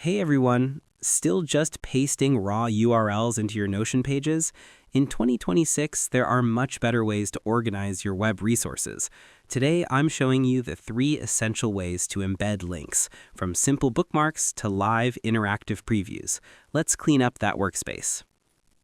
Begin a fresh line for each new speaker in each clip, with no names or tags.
Hey everyone, still just pasting raw URLs into your Notion pages? In 2026, there are much better ways to organize your web resources. Today, I'm showing you the 3 essential ways to embed links, from simple bookmarks to live interactive previews. Let's clean up that workspace.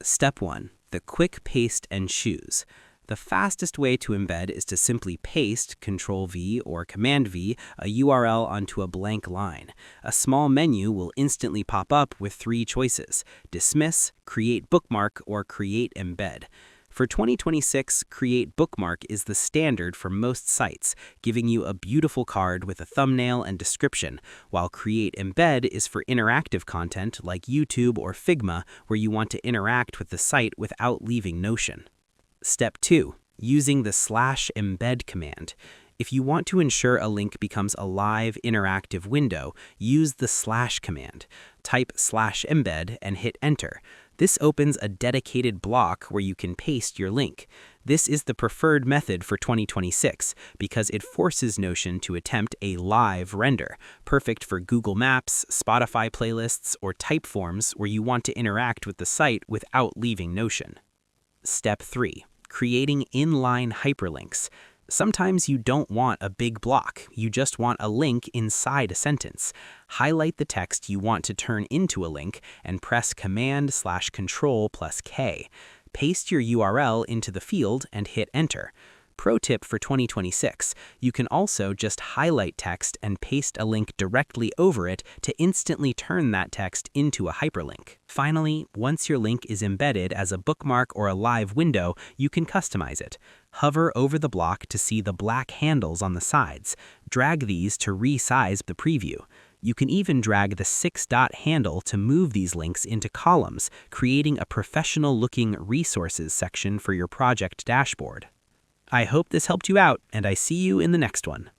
Step 1. The quick paste and choose. The fastest way to embed is to simply paste Ctrl-V or Command-V a URL onto a blank line. A small menu will instantly pop up with 3 choices: Dismiss, Create Bookmark, or Create Embed. For 2026, Create Bookmark is the standard for most sites, giving you a beautiful card with a thumbnail and description, while Create Embed is for interactive content like YouTube or Figma, where you want to interact with the site without leaving Notion. Step 2. Using the /embed command. If you want to ensure a link becomes a live interactive window, use the / command. Type /embed and hit enter. This opens a dedicated block where you can paste your link. This is the preferred method for 2026 because it forces Notion to attempt a live render, perfect for Google Maps, Spotify playlists, or Typeforms where you want to interact with the site without leaving Notion. Step 3. Creating inline hyperlinks. Sometimes you don't want a big block, you just want a link inside a sentence. Highlight the text you want to turn into a link and press Command/Control+K. Paste your URL into the field and hit enter. Pro tip for 2026, you can also just highlight text and paste a link directly over it to instantly turn that text into a hyperlink. Finally, once your link is embedded as a bookmark or a live window, you can customize it. Hover over the block to see the black handles on the sides. Drag these to resize the preview. You can even drag the 6-dot handle to move these links into columns, creating a professional-looking resources section for your project dashboard. I hope this helped you out, and I see you in the next one.